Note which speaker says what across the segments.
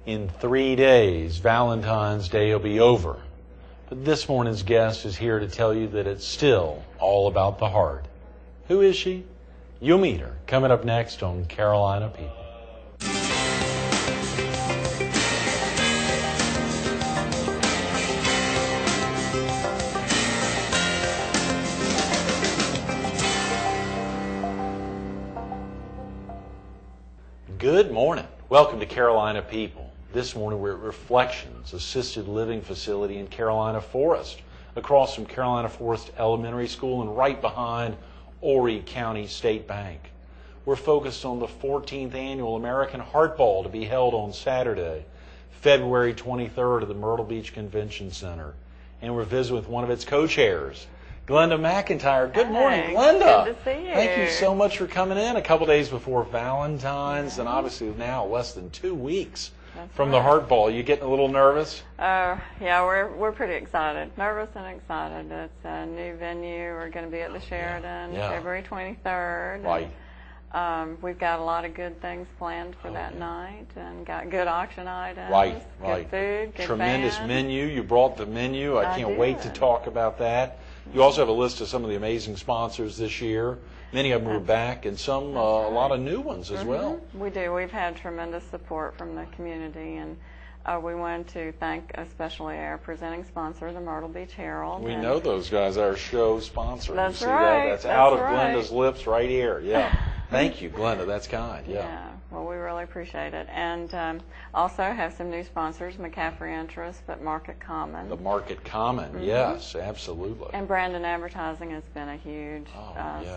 Speaker 1: In 3 days, Valentine's Day will be over. But this morning's guest is here to tell you that it's still all about the heart. Who is she? You'll meet her coming up next on Carolina People. Good morning. Welcome to Carolina People. This morning we're at Reflections Assisted Living Facility in Carolina Forest, across from Carolina Forest Elementary School and right behind Horry County State Bank. We're focused on the 14th Annual American Heart Ball to be held on Saturday, February 23rd at the Myrtle Beach Convention Center. And we're visiting with one of its co-chairs, Glinda Mcintyre. Good morning, Glinda.
Speaker 2: Good to see you.
Speaker 1: Thank you so much for coming in a couple days before Valentine's, and obviously now less than 2 weeks from the Heart Ball. You getting a little nervous?
Speaker 2: Yeah, we're pretty excited. Nervous and excited. It's a new venue. We're going to be at the Sheridan February 23rd.
Speaker 1: Right.
Speaker 2: And, we've got a lot of good things planned for that night, and got good auction items.
Speaker 1: Right.
Speaker 2: Good food. Good
Speaker 1: Tremendous
Speaker 2: band.
Speaker 1: menu. You brought the menu. I can't wait to talk about that. You also have a list of some of the amazing sponsors this year. Many of them are back, and some a lot of new ones as well.
Speaker 2: We do. We've had tremendous support from the community, and we wanted to thank especially our presenting sponsor, the Myrtle Beach Herald.
Speaker 1: We know those guys, our show sponsor.
Speaker 2: That's
Speaker 1: you see
Speaker 2: right.
Speaker 1: That's out of Glinda's lips right here. Yeah. Thank you, Glinda. That's kind. Yeah.
Speaker 2: Well, we really appreciate it. And also have some new sponsors, McCaffrey Interest, but Market Common.
Speaker 1: The Market Common, yes, absolutely.
Speaker 2: And Brandon Advertising has been a huge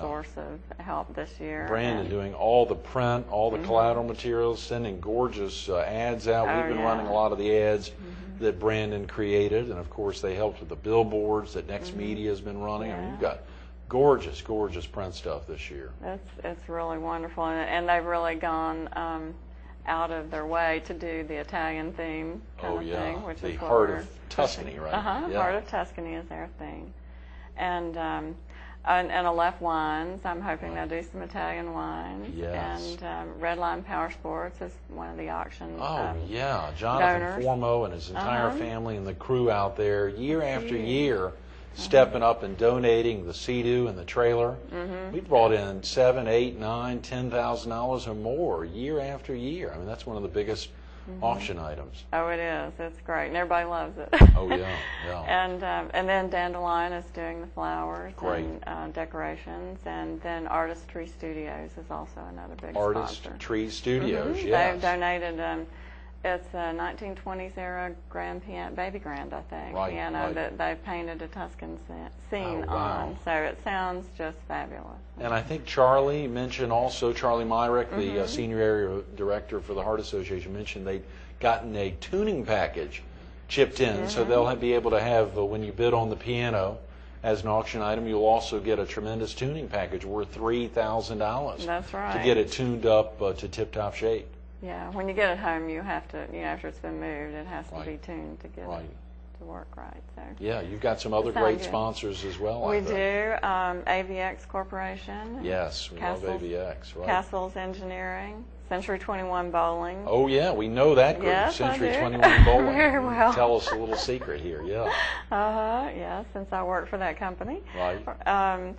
Speaker 2: source of help this year.
Speaker 1: Brandon doing all the print, all the collateral materials, sending gorgeous ads out. We've been running a lot of the ads that Brandon created, and of course they helped with the billboards that Next Media has been running. I mean, you've got gorgeous print stuff this year.
Speaker 2: It's really wonderful, and they've really gone out of their way to do the Italian theme kind of thing, which
Speaker 1: the
Speaker 2: is
Speaker 1: Heart of Tuscany, right?
Speaker 2: Heart of Tuscany is their thing, and Aleph Wines. I'm hoping they'll do some Italian wines.
Speaker 1: Yes.
Speaker 2: And Red Line Power Sports is one of the auction.
Speaker 1: Jonathan
Speaker 2: donors.
Speaker 1: Formo and his entire family and the crew out there, year after year, stepping up and donating the Sea-Doo and the trailer. We brought in $7,000, $8,000, $9,000, $10,000 or more year after year. I mean, that's one of the biggest auction items.
Speaker 2: Oh, it is. It's great, and everybody loves it.
Speaker 1: Oh yeah.
Speaker 2: And then Dandelion is doing the flowers
Speaker 1: and
Speaker 2: decorations, and then Artistry Studios is also another big sponsor.
Speaker 1: Artistry Studios, yes.
Speaker 2: They've donated. It's a 1920s era grand piano, baby grand, I think, piano that they've painted a Tuscan scene on. So it sounds just fabulous.
Speaker 1: And I think Charlie mentioned also, Charlie Myrick, the senior area director for the Heart Association, mentioned they'd gotten a tuning package chipped in, so they'll be able to have, when you bid on the piano as an auction item, you'll also get a tremendous tuning package worth $3,000.
Speaker 2: That's right.
Speaker 1: To get it tuned up to tip-top shape.
Speaker 2: Yeah, when you get it home, you have to, after it's been moved, it has to be tuned to get it to work right. So
Speaker 1: yeah, you've got some other great sponsors as well.
Speaker 2: We do. AVX Corporation.
Speaker 1: Yes, we love AVX. Right.
Speaker 2: Castles Engineering, Century 21 Bowling.
Speaker 1: Oh yeah, we know that group.
Speaker 2: Yes,
Speaker 1: Century 21 Bowling.
Speaker 2: Very well.
Speaker 1: Tell us a little secret here. Yeah.
Speaker 2: Yeah, since I work for that company.
Speaker 1: Right.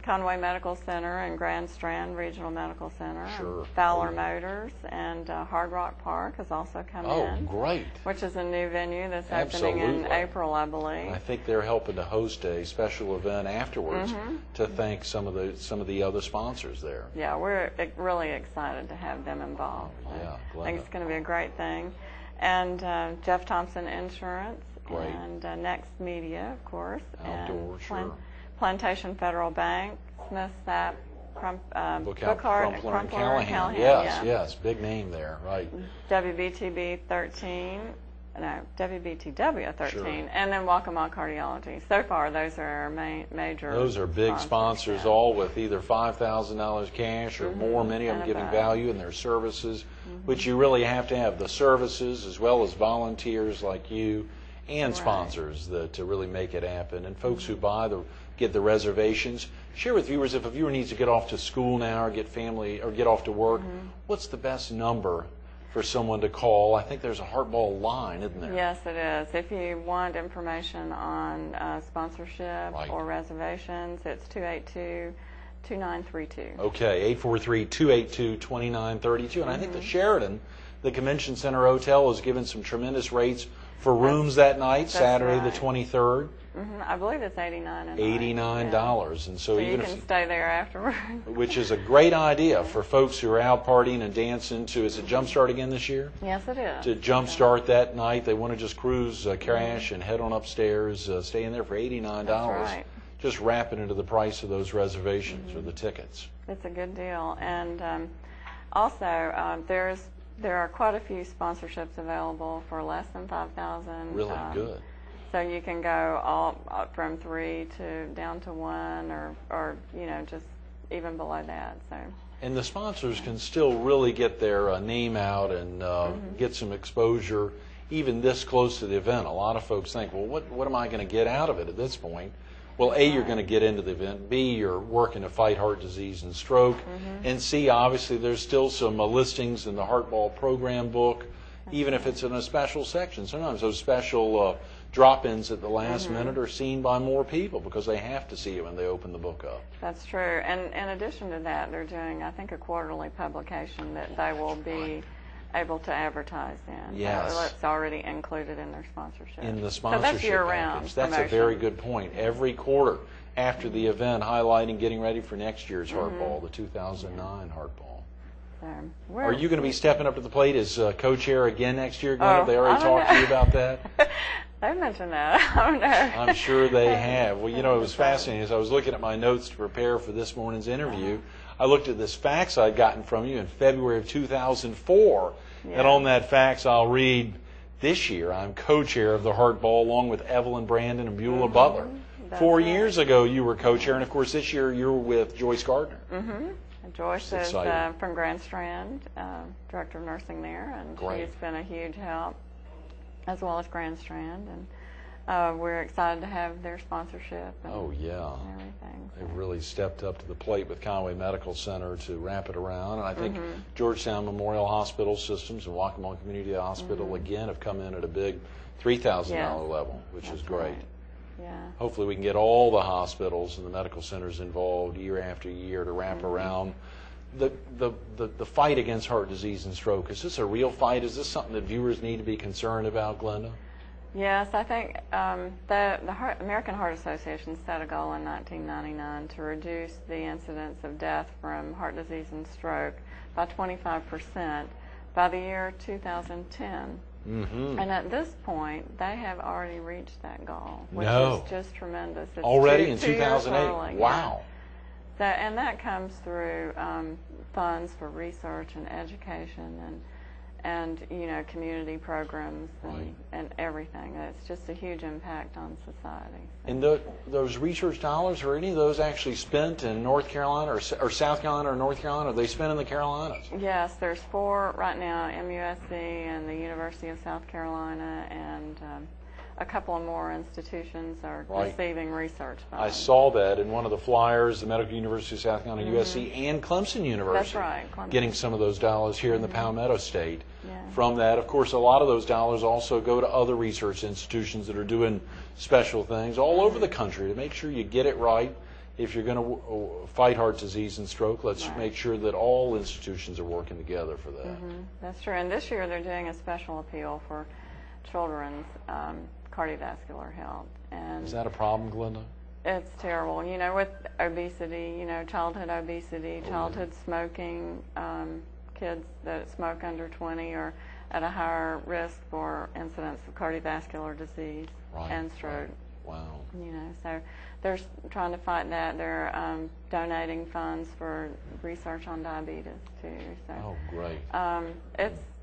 Speaker 2: Conway Medical Center and Grand Strand Regional Medical Center.
Speaker 1: Sure.
Speaker 2: Fowler Motors and Hard Rock Park has also come in.
Speaker 1: Oh, great.
Speaker 2: Which is a new venue that's opening in April, I believe.
Speaker 1: I think they're helping to host a special event afterwards to thank some of the other sponsors there.
Speaker 2: Yeah, we're really excited to have them involved.
Speaker 1: Yeah,
Speaker 2: I think it's going to be a great thing. And Jeff Thompson Insurance.
Speaker 1: Great.
Speaker 2: And Next Media, of course.
Speaker 1: Outdoor,
Speaker 2: and Plantation Federal Bank, Smith Sapp,
Speaker 1: Crumpler and Callahan. Yes, big name there, right.
Speaker 2: WBTB 13. No, WBTW 13, and then Waccamaw Cardiology. So far, those are our major.
Speaker 1: Those are big sponsors, all with either $5,000 cash or more. Many of them giving value in their services, which you really have to have the services as well as volunteers like you and sponsors to really make it happen. And folks who get the reservations. Share with viewers, if a viewer needs to get off to school now or get off to work, what's the best number for someone to call. I think there's a Heartball line, isn't there?
Speaker 2: Yes, it is. If you want information on sponsorship or reservations, it's 282-2932.
Speaker 1: Okay, 843-282-2932. And I think the Sheraton, the Convention Center Hotel, has given some tremendous rates for rooms that night, Saturday the 23rd.
Speaker 2: I believe it's $89.
Speaker 1: $89, and so even
Speaker 2: you can stay there afterwards.
Speaker 1: Which is a great idea for folks who are out partying and dancing to. Is it Jumpstart again this year?
Speaker 2: Yes, it is.
Speaker 1: To Jumpstart that night, they want to just cruise, crash, and head on upstairs, stay in there for $89.
Speaker 2: That's right.
Speaker 1: Just wrap it into the price of those reservations or the tickets.
Speaker 2: It's a good deal, and also there are quite a few sponsorships available for less than $5,000.
Speaker 1: Really good.
Speaker 2: So you can go all from 3 to down to 1, or just even below that. So.
Speaker 1: And the sponsors can still really get their name out and get some exposure, even this close to the event. A lot of folks think, well, what am I going to get out of it at this point? Well, A, you're going to get into the event. B, you're working to fight heart disease and stroke. And C, obviously, there's still some listings in the Heartball program book, even if it's in a special section. Sometimes those special drop-ins at the last minute are seen by more people because they have to see it when they open the book up.
Speaker 2: That's true. And in addition to that, they're doing, I think, a quarterly publication that they will be able to advertise in.
Speaker 1: Yes.
Speaker 2: It's already included in their sponsorship.
Speaker 1: In the sponsorship
Speaker 2: so that's year-round
Speaker 1: package. That's a very good point. Every quarter after the event, highlighting, getting ready for next year's Heartball, the 2009 Heartball. Are you going to be stepping up to the plate as co-chair again next year, Glinda? They already talked to you about that?
Speaker 2: They mentioned that. I don't know.
Speaker 1: I'm sure they have. Well, it was fascinating. As I was looking at my notes to prepare for this morning's interview, I looked at this fax I'd gotten from you in February of 2004. And on that fax, I'll read, this year I'm co-chair of the Heartball along with Evelyn Brandon and Beulah Butler. 4 years ago, you were co-chair. And, of course, this year you're with Joyce Gardner.
Speaker 2: Joyce is from Grand Strand, director of nursing there, and she's been a huge help, as well as Grand Strand, and we're excited to have their sponsorship and everything.
Speaker 1: They've really stepped up to the plate with Conway Medical Center to wrap it around, and I think Georgetown Memorial Hospital Systems and Waccamaw Community Hospital again have come in at a big $3,000 level, which is great.
Speaker 2: Right. Yeah.
Speaker 1: Hopefully we can get all the hospitals and the medical centers involved year after year to wrap around the fight against heart disease and stroke. Is this a real fight? Is this something that viewers need to be concerned about, Glinda?
Speaker 2: Yes, I think the American Heart Association set a goal in 1999 to reduce the incidence of death from heart disease and stroke by 25% by the year 2010. And at this point, they have already reached that goal, which is just tremendous. It's
Speaker 1: already in 2008? Wow.
Speaker 2: So, and that comes through funds for research and education and community programs and everything. It's just a huge impact on society.
Speaker 1: And those research dollars, are any of those actually spent in North Carolina or South Carolina or North Carolina? Are they spent in the Carolinas?
Speaker 2: Yes, there's 4 right now, MUSC and the University of South Carolina, and a couple of more institutions are receiving research funds.
Speaker 1: I saw that in one of the flyers, the Medical University of South Carolina, USC, and Clemson University.
Speaker 2: That's right. Clemson.
Speaker 1: Getting some of those dollars here in the Palmetto State. From that, of course, a lot of those dollars also go to other research institutions that are doing special things all over the country to make sure you get it right. If you're going to fight heart disease and stroke, let's make sure that all institutions are working together for that.
Speaker 2: That's true. And this year they're doing a special appeal for children's cardiovascular health. And
Speaker 1: is that a problem, Glinda?
Speaker 2: It's terrible. With obesity, childhood obesity, childhood smoking, kids that smoke under 20 are at a higher risk for incidence of cardiovascular disease and stroke.
Speaker 1: Wow.
Speaker 2: So they're trying to fight that. They're donating funds for research on diabetes too. So,
Speaker 1: great.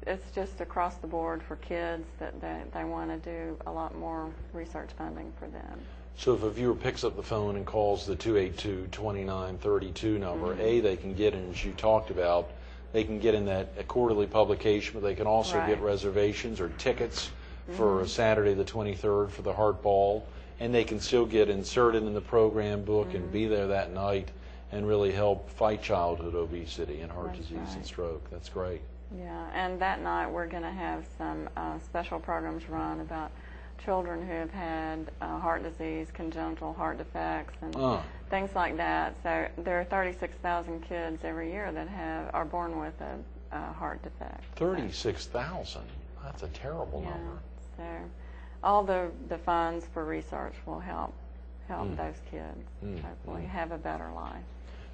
Speaker 2: It's just across the board for kids that they want to do a lot more research funding for them.
Speaker 1: So if a viewer picks up the phone and calls the 282-2932 number, they can get in, as you talked about, they can get in that quarterly publication, but they can also get reservations or tickets for Saturday the 23rd for the Heartball, and they can still get inserted in the program book and be there that night and really help fight childhood obesity and heart disease and stroke. That's great.
Speaker 2: Yeah, and that night we're going to have some special programs run about children who have had heart disease, congenital heart defects, and things like that. So there are 36,000 kids every year that are born with a heart defect.
Speaker 1: 36,000? That's a terrible number.
Speaker 2: So all the funds for research will help those kids hopefully have a better life.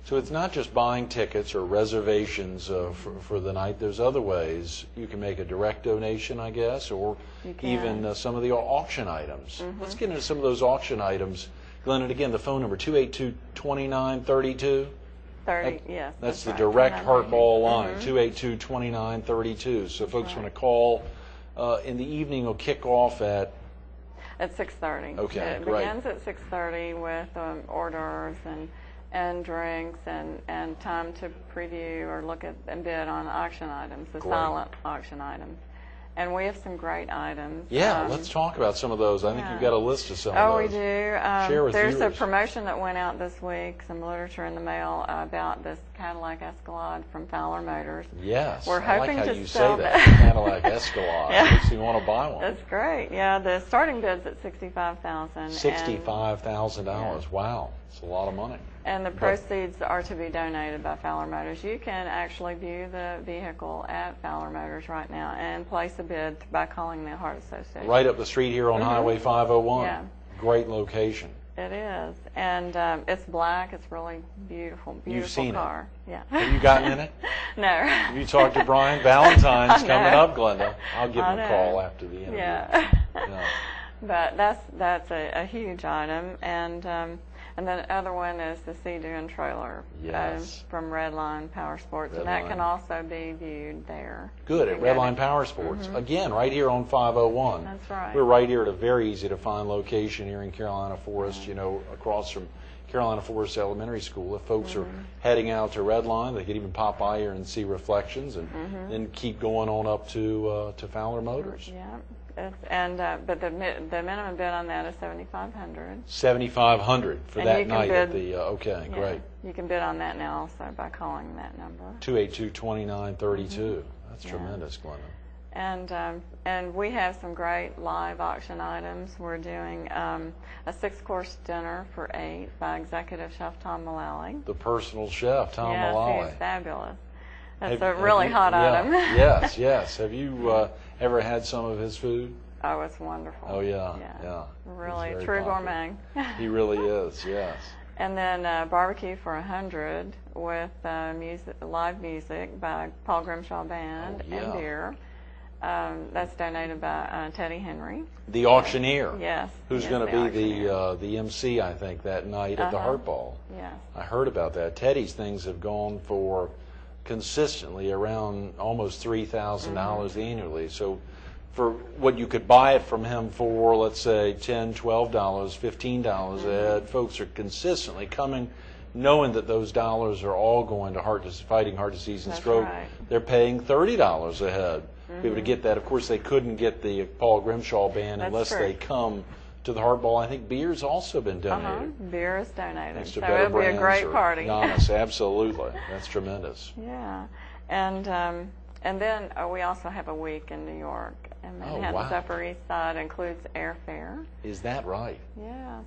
Speaker 1: So it's not just buying tickets or reservations for the night. There's other ways. You can make a direct donation, I guess, or even some of the auction items. Let's get into some of those auction items. Glenn, and again, the phone number, 282-2932.
Speaker 2: Yes.
Speaker 1: That's the
Speaker 2: right.
Speaker 1: direct Heartball line, 282-2932. So folks want to call in the evening. Will kick off at
Speaker 2: 6:30.
Speaker 1: Okay,
Speaker 2: it
Speaker 1: great.
Speaker 2: begins at 6:30 with hors d'oeuvres and drinks and time to preview or look at and bid on auction items, the silent auction items. And we have some great items.
Speaker 1: Yeah, let's talk about some of those. I think you've got a list of some of those.
Speaker 2: Oh, we do.
Speaker 1: Share with
Speaker 2: There's
Speaker 1: viewers.
Speaker 2: a promotion that went out this week, some literature in the mail about this Cadillac Escalade from Fowler Motors.
Speaker 1: Yes,
Speaker 2: We're
Speaker 1: I
Speaker 2: hoping
Speaker 1: like how
Speaker 2: to
Speaker 1: you
Speaker 2: sell
Speaker 1: say that. Cadillac Escalade. Makes me want to buy one.
Speaker 2: That's great. Yeah, the starting bid's at $65,000.
Speaker 1: $65,000. Wow, it's a lot of money.
Speaker 2: And the proceeds are to be donated by Fowler Motors. You can actually view the vehicle at Fowler Motors right now and place a bid by calling the Heart Association.
Speaker 1: Right up the street here on Highway 501.
Speaker 2: Yeah.
Speaker 1: Great location.
Speaker 2: It is. And it's black. It's really beautiful, beautiful
Speaker 1: You've seen
Speaker 2: car.
Speaker 1: It.
Speaker 2: Yeah.
Speaker 1: Have you gotten in it?
Speaker 2: No.
Speaker 1: Have you talked to Brian? Valentine's coming up, Glinda. I'll give him a call after the interview.
Speaker 2: Yeah.
Speaker 1: Yeah.
Speaker 2: But that's a huge item. And then the other one is the Sea-Doo and trailer from Redline Power Sports, and that can also be viewed there.
Speaker 1: Good, at Redline Power Sports. Again, right here on 501.
Speaker 2: That's right.
Speaker 1: We're right here at a very easy-to-find location here in Carolina Forest, across from Carolina Forest Elementary School. If folks are heading out to Redline, they could even pop by here and see reflections and then keep going on up to Fowler Motors.
Speaker 2: Yeah. But the minimum bid on that is $7,500.
Speaker 1: $7,500 for that night at the. Great.
Speaker 2: You can bid on that now also by calling that number.
Speaker 1: 282-2932. That's tremendous, Glinda.
Speaker 2: And we have some great live auction items. We're doing a 6-course dinner for 8 by executive chef Tom Mullally.
Speaker 1: The personal chef, Tom Mullally.
Speaker 2: Yes, he's fabulous. That's a really hot item.
Speaker 1: Yes. Have you ever had some of his food?
Speaker 2: Oh, it's wonderful.
Speaker 1: Oh, yeah.
Speaker 2: Really, true gourmet.
Speaker 1: He really is, yes.
Speaker 2: And then barbecue for 100 with live music by Paul Grimshaw Band and beer. That's donated by Teddy Henry.
Speaker 1: The auctioneer.
Speaker 2: Yes.
Speaker 1: Who's going to be the MC, I think, that night at the Heartball.
Speaker 2: Yes.
Speaker 1: I heard about that. Teddy's things have gone for consistently around almost $3,000 annually. So for what you could buy it from him for, let's say $10, $12, $15 a head, folks are consistently coming knowing that those dollars are all going to fighting heart disease and stroke.
Speaker 2: Right.
Speaker 1: They're paying $30 a head to be able to get that. Of course, they couldn't get the Paul Grimshaw Band unless they come to the Heartball. I think beer's also been donated.
Speaker 2: Beer is donated.
Speaker 1: Thanks to
Speaker 2: so
Speaker 1: Better
Speaker 2: it'll be a great
Speaker 1: Brands or
Speaker 2: party.
Speaker 1: Giannis, absolutely. That's tremendous.
Speaker 2: Yeah. And then we also have a week in New York. And Manhattan's Upper East Side includes airfare.
Speaker 1: Is that right?
Speaker 2: Yeah.